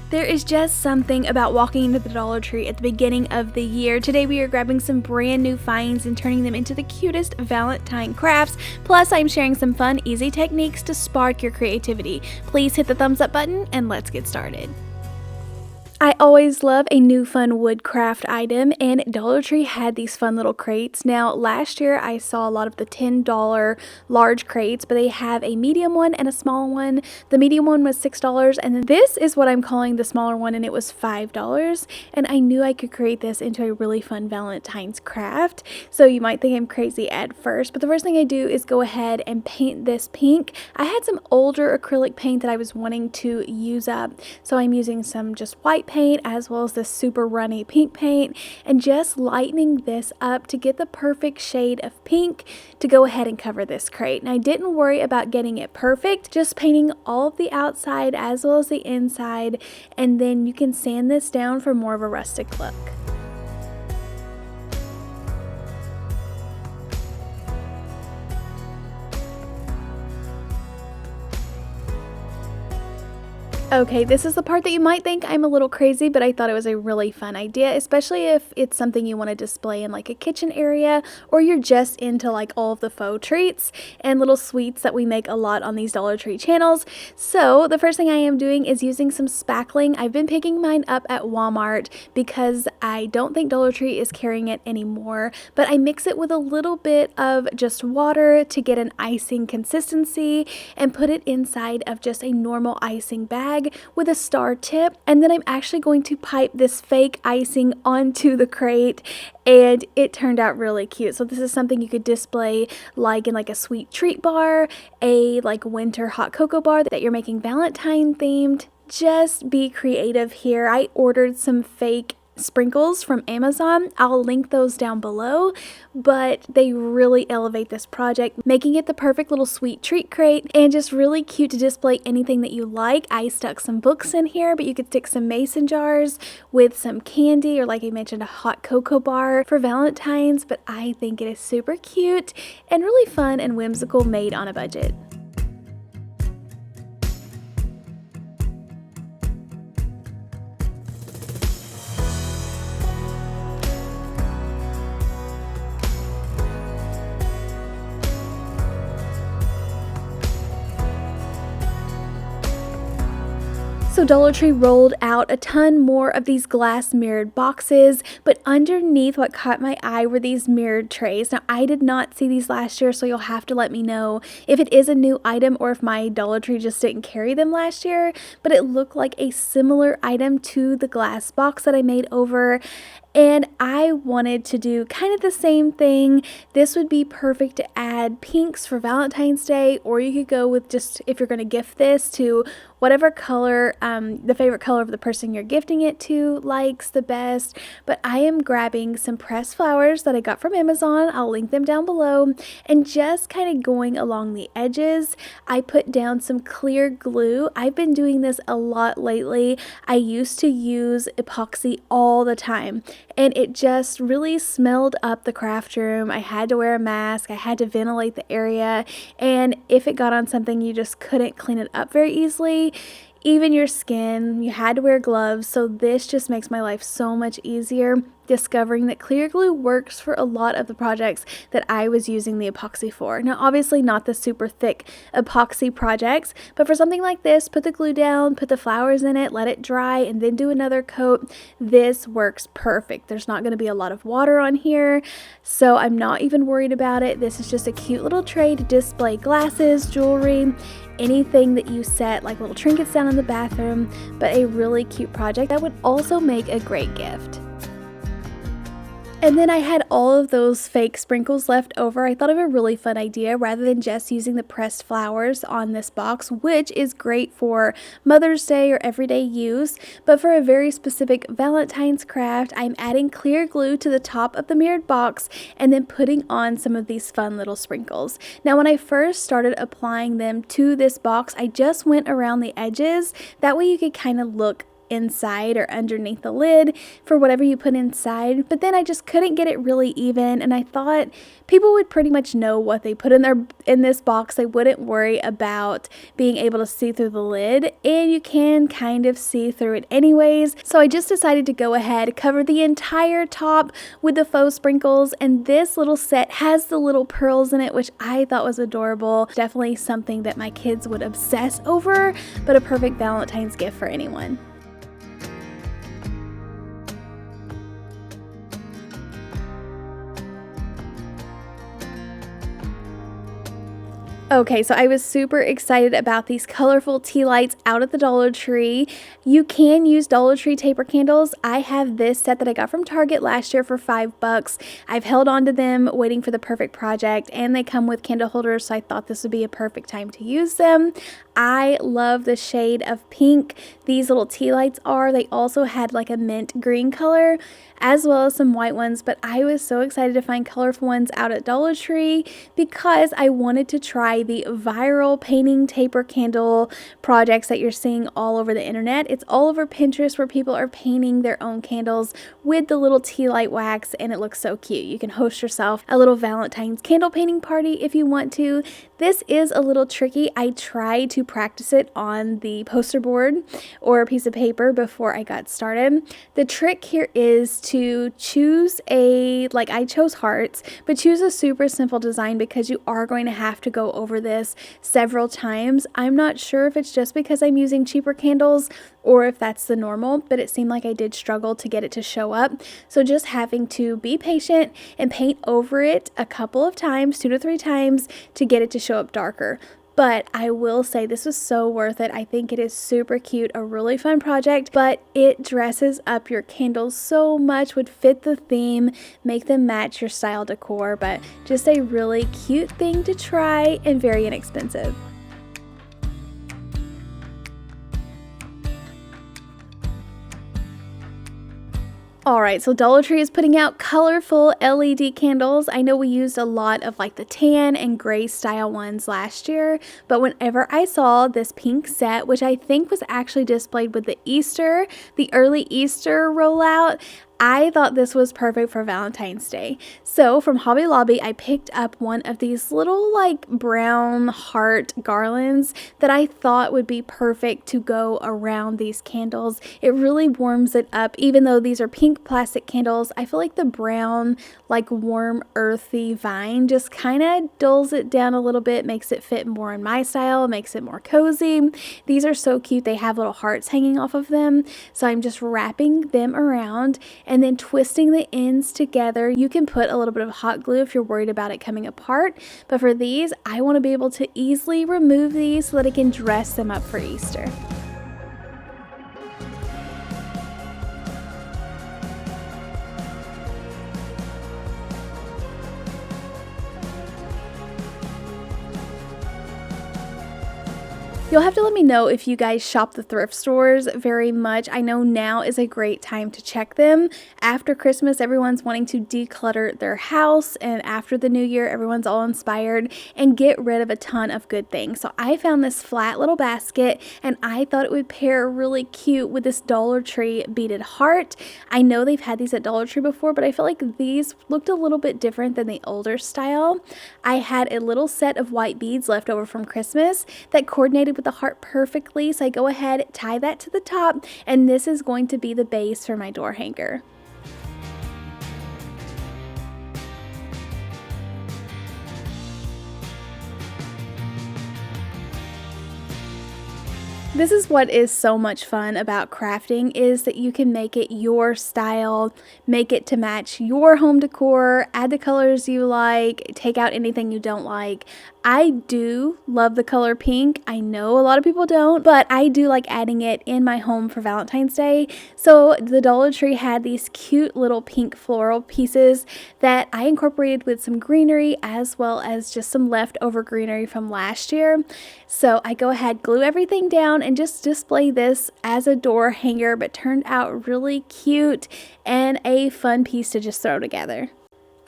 There is just something about walking into the Dollar Tree at the beginning of the year. Today we are grabbing some brand new finds and turning them into the cutest Valentine crafts. Plus I'm sharing some fun, easy techniques to spark your creativity. Please hit the thumbs up button and let's get started. I always love a new fun wood craft item, and Dollar Tree had these fun little crates. Now last year I saw a lot of the $10 large crates, but they have a medium one and a small one. The medium one was $6, and then this is what I'm calling the smaller one, and it was $5. And I knew I could create this into a really fun Valentine's craft. So you might think I'm crazy at first, but the first thing I do is go ahead and paint this pink. I had some older acrylic paint that I was wanting to use up, so I'm using some just white paint as well as this super runny pink paint, and just lightening this up to get the perfect shade of pink to go ahead and cover this crate. And I didn't worry about getting it perfect, just painting all of the outside as well as the inside, and then you can sand this down for more of a rustic look. Okay, this is the part that you might think I'm a little crazy, but I thought it was a really fun idea, especially if it's something you want to display in like a kitchen area, or you're just into like all of the faux treats and little sweets that we make a lot on these Dollar Tree channels. So the first thing I am doing is using some spackling. I've been picking mine up at Walmart because I don't think Dollar Tree is carrying it anymore, but I mix it with a little bit of just water to get an icing consistency and put it inside of just a normal icing bag with a star tip, and then I'm actually going to pipe this fake icing onto the crate, and it turned out really cute. So this is something you could display like in like a sweet treat bar, a like winter hot cocoa bar that you're making Valentine themed. Just be creative here. I ordered some fake sprinkles from Amazon. I'll link those down below, but they really elevate this project, making it the perfect little sweet treat crate and just really cute to display anything that you like. I stuck some books in here, but you could stick some mason jars with some candy, or like I mentioned, a hot cocoa bar for Valentine's. But I think it is super cute and really fun and whimsical, made on a budget. So Dollar Tree rolled out a ton more of these glass mirrored boxes, but underneath what caught my eye were these mirrored trays. Now I did not see these last year, so you'll have to let me know if it is a new item or if my Dollar Tree just didn't carry them last year, but it looked like a similar item to the glass box that I made over. And I wanted to do kind of the same thing. This would be perfect to add pinks for Valentine's Day, or you could go with just, if you're going to gift this, to whatever color the favorite color of the person you're gifting it to likes the best. But I am grabbing some pressed flowers that I got from Amazon. I'll link them down below, and just kind of going along the edges. I put down some clear glue. I've been doing this a lot lately. I used to use epoxy all the time, and it just really smelled up the craft room. I had to wear a mask, I had to ventilate the area, and if it got on something, you just couldn't clean it up very easily. Even your skin, you had to wear gloves. So this just makes my life so much easier, discovering that clear glue works for a lot of the projects that I was using the epoxy for. Now obviously not the super thick epoxy projects, but for something like this, put the glue down, put the flowers in it, let it dry, and then do another coat. This works perfect. There's not going to be a lot of water on here, so I'm not even worried about it. This is just a cute little tray to display glasses, jewelry, anything that you set like little trinkets down in the bathroom, but a really cute project that would also make a great gift. And then I had all of those fake sprinkles left over. I thought of a really fun idea rather than just using the pressed flowers on this box, which is great for Mother's Day or everyday use. But for a very specific Valentine's craft, I'm adding clear glue to the top of the mirrored box and then putting on some of these fun little sprinkles. Now, when I first started applying them to this box, I just went around the edges. That way you could kind of look inside or underneath the lid for whatever you put inside. But then I just couldn't get it really even, and I thought people would pretty much know what they put in this box. They wouldn't worry about being able to see through the lid, and you can kind of see through it anyways. So I just decided to go ahead, cover the entire top with the faux sprinkles, and this little set has the little pearls in it, which I thought was adorable. Definitely something that my kids would obsess over, but a perfect Valentine's gift for anyone. Okay, so I was super excited about these colorful tea lights out at the Dollar Tree. You can use Dollar Tree taper candles. I have this set that I got from Target last year for $5. I've held on to them waiting for the perfect project, and they come with candle holders, so I thought this would be a perfect time to use them. I love the shade of pink these little tea lights are. They also had like a mint green color as well as some white ones, but I was so excited to find colorful ones out at Dollar Tree because I wanted to try the viral painting taper candle projects that you're seeing all over the internet. It's all over Pinterest where people are painting their own candles with the little tea light wax, and it looks so cute. You can host yourself a little Valentine's candle painting party if you want to. This is a little tricky. I tried to practice it on the poster board or a piece of paper before I got started. The trick here is to choose I chose hearts, but choose a super simple design because you are going to have to go over this several times. I'm not sure if it's just because I'm using cheaper candles or if that's the normal, but it seemed like I did struggle to get it to show up. So just having to be patient and paint over it a couple of times, 2 to 3 times, to get it to show up darker. But I will say this was so worth it. I think it is super cute, a really fun project, but it dresses up your candles so much, would fit the theme, make them match your style decor, but just a really cute thing to try and very inexpensive. Alright, so Dollar Tree is putting out colorful LED candles. I know we used a lot of like the tan and gray style ones last year, but whenever I saw this pink set, which I think was actually displayed with the early Easter rollout, I thought this was perfect for Valentine's Day. So from Hobby Lobby, I picked up one of these little like brown heart garlands that I thought would be perfect to go around these candles. It really warms it up. Even though these are pink plastic candles, I feel like the brown, like warm, earthy vine just kind of dulls it down a little bit, makes it fit more in my style, makes it more cozy. These are so cute. They have little hearts hanging off of them. So I'm just wrapping them around and then twisting the ends together. You can put a little bit of hot glue if you're worried about it coming apart, but for these, I want to be able to easily remove these so that I can dress them up for Easter. You'll have to let me know if you guys shop the thrift stores very much. I know now is a great time to check them. After Christmas, everyone's wanting to declutter their house, and after the new year, everyone's all inspired and get rid of a ton of good things. So I found this flat little basket, and I thought it would pair really cute with this Dollar Tree beaded heart. I know they've had these at Dollar Tree before, but I feel like these looked a little bit different than the older style. I had a little set of white beads left over from Christmas that coordinated with the heart perfectly, so I go ahead, tie that to the top, and this is going to be the base for my door hanger. This is what is so much fun about crafting, is that you can make it your style, make it to match your home decor, add the colors you like, take out anything you don't like. I do love the color pink. I know a lot of people don't, but I do like adding it in my home for Valentine's Day. So the Dollar Tree had these cute little pink floral pieces that I incorporated with some greenery as well as just some leftover greenery from last year. So I go ahead, glue everything down, and just display this as a door hanger, but turned out really cute and a fun piece to just throw together.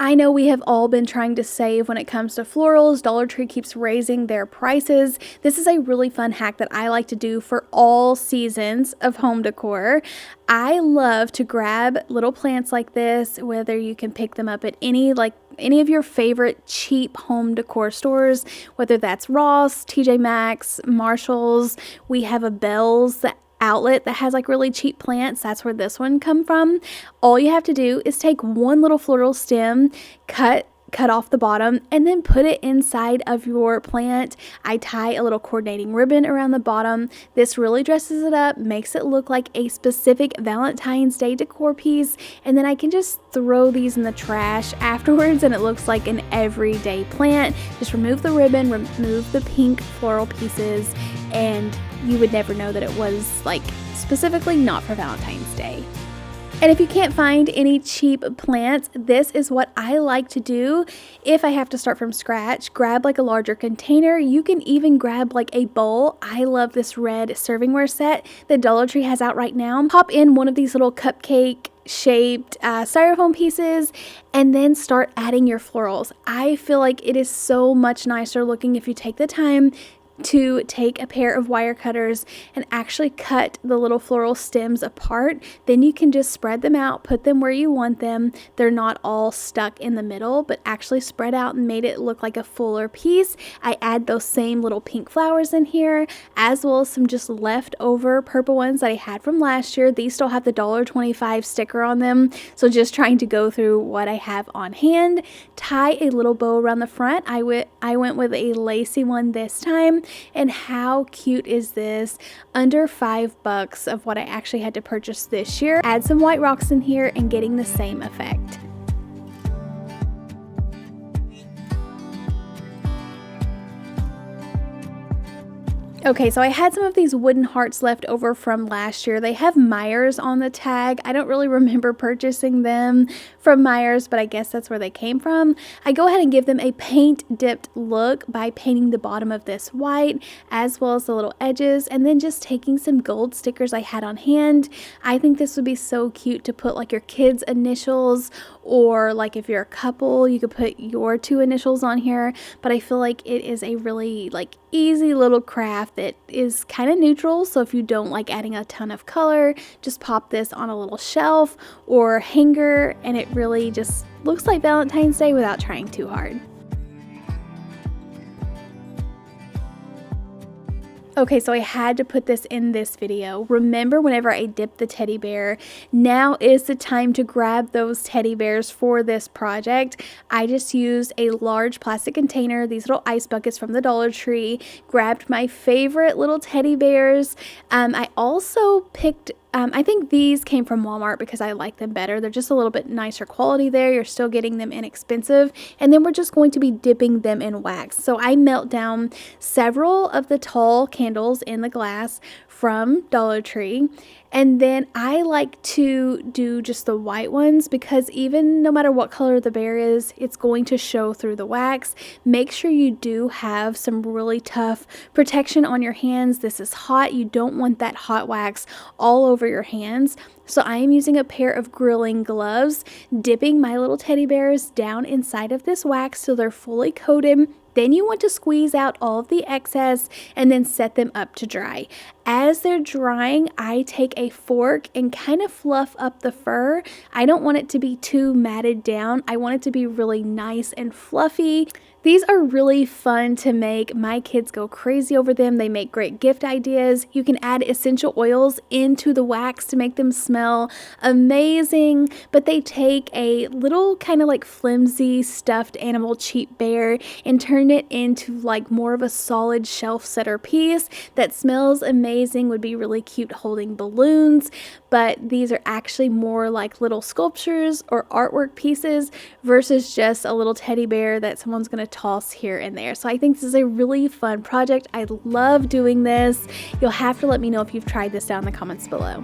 I know we have all been trying to save when it comes to florals. Dollar Tree keeps raising their prices. This is a really fun hack that I like to do for all seasons of home decor. I love to grab little plants like this, whether you can pick them up at any of your favorite cheap home decor stores, whether that's Ross, TJ Maxx, Marshalls. We have a Bell's outlet that has like really cheap plants. That's where this one come from. All you have to do is take one little floral stem, cut off the bottom, and then put it inside of your plant. I tie a little coordinating ribbon around the bottom. This really dresses it up, makes it look like a specific Valentine's Day decor piece, and then I can just throw these in the trash afterwards and it looks like an everyday plant. Just remove the ribbon, remove the pink floral pieces, and you would never know that it was like specifically not for Valentine's Day. And if you can't find any cheap plants, this is what I like to do. If I have to start from scratch, grab like a larger container. You can even grab like a bowl. I love this red servingware set that Dollar Tree has out right now. Pop in one of these little cupcake shaped styrofoam pieces and then start adding your florals. I feel like it is so much nicer looking if you take the time to take a pair of wire cutters and actually cut the little floral stems apart. Then you can just spread them out, put them where you want them. They're not all stuck in the middle, but actually spread out and made it look like a fuller piece. I add those same little pink flowers in here, as well as some just leftover purple ones that I had from last year. These still have the $1.25 sticker on them, so just trying to go through what I have on hand. Tie a little bow around the front. I went with a lacy one this time. And how cute is this? Under $5 of what I actually had to purchase this year. Add some white rocks in here and getting the same effect. Okay, so I had some of these wooden hearts left over from last year. They have Myers on the tag. I don't really remember purchasing them from Myers, but I guess that's where they came from. I go ahead and give them a paint dipped look by painting the bottom of this white, as well as the little edges, and then just taking some gold stickers I had on hand. I think this would be so cute to put like your kids' initials, or like if you're a couple, you could put your 2 initials on here. But I feel like it is a really like easy little craft that is kind of neutral, so if you don't like adding a ton of color, just pop this on a little shelf or hanger and it really just looks like Valentine's Day without trying too hard. Okay, so I had to put this in this video. Remember whenever I dipped the teddy bear, now is the time to grab those teddy bears for this project. I just used a large plastic container, these little ice buckets from the Dollar Tree, grabbed my favorite little teddy bears. I also picked I think these came from Walmart because I like them better. They're just a little bit nicer quality there. You're still getting them inexpensive. And then we're just going to be dipping them in wax. So I melt down several of the tall candles in the glass from Dollar Tree. And then I like to do just the white ones because even no matter what color the bear is, it's going to show through the wax. Make sure you do have some really tough protection on your hands. This is hot. You don't want that hot wax all over your hands. So I am using a pair of grilling gloves, dipping my little teddy bears down inside of this wax so they're fully coated. Then you want to squeeze out all of the excess and then set them up to dry. As they're drying, I take a fork and kind of fluff up the fur. I don't want it to be too matted down. I want it to be really nice and fluffy. These are really fun to make. My kids go crazy over them. They make great gift ideas. You can add essential oils into the wax to make them smell amazing, but they take a little kind of like flimsy stuffed animal cheap bear and turn it into like more of a solid shelf setter piece that smells amazing, would be really cute holding balloons. But these are actually more like little sculptures or artwork pieces versus just a little teddy bear that someone's going to toss here and there. So I think this is a really fun project. I love doing this. You'll have to let me know if you've tried this down in the comments below.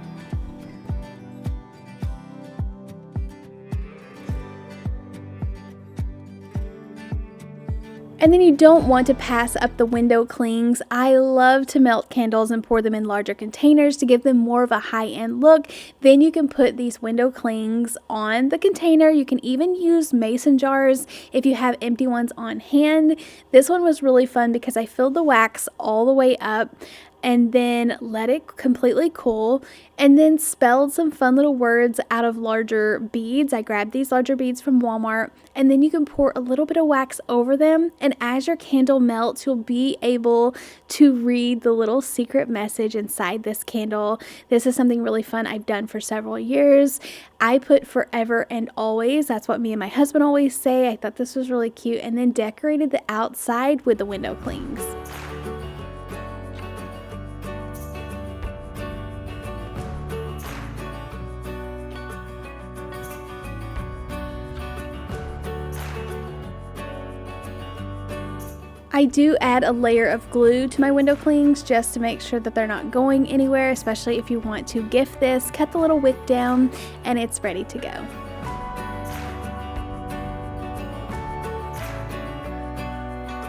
And then you don't want to pass up the window clings. I love to melt candles and pour them in larger containers to give them more of a high-end look. Then you can put these window clings on the container. You can even use mason jars if you have empty ones on hand. This one was really fun because I filled the wax all the way up and then let it completely cool, and then spelled some fun little words out of larger beads. I grabbed these larger beads from Walmart, and then you can pour a little bit of wax over them, and as your candle melts, you'll be able to read the little secret message inside this candle. This is something really fun I've done for several years. I put forever and always. That's what me and my husband always say. I thought this was really cute, and then decorated the outside with the window clings. I do add a layer of glue to my window clings just to make sure that they're not going anywhere, especially if you want to gift this. Cut the little wick down and it's ready to go.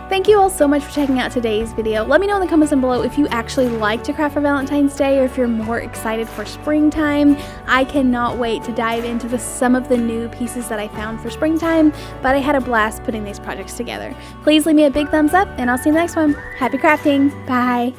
Thank you all so much for checking out today's video. Let me know in the comments down below if you actually like to craft for Valentine's Day or if you're more excited for springtime. I cannot wait to dive into some of the new pieces that I found for springtime, but I had a blast putting these projects together. Please leave me a big thumbs up and I'll see you in the next one. Happy crafting! Bye!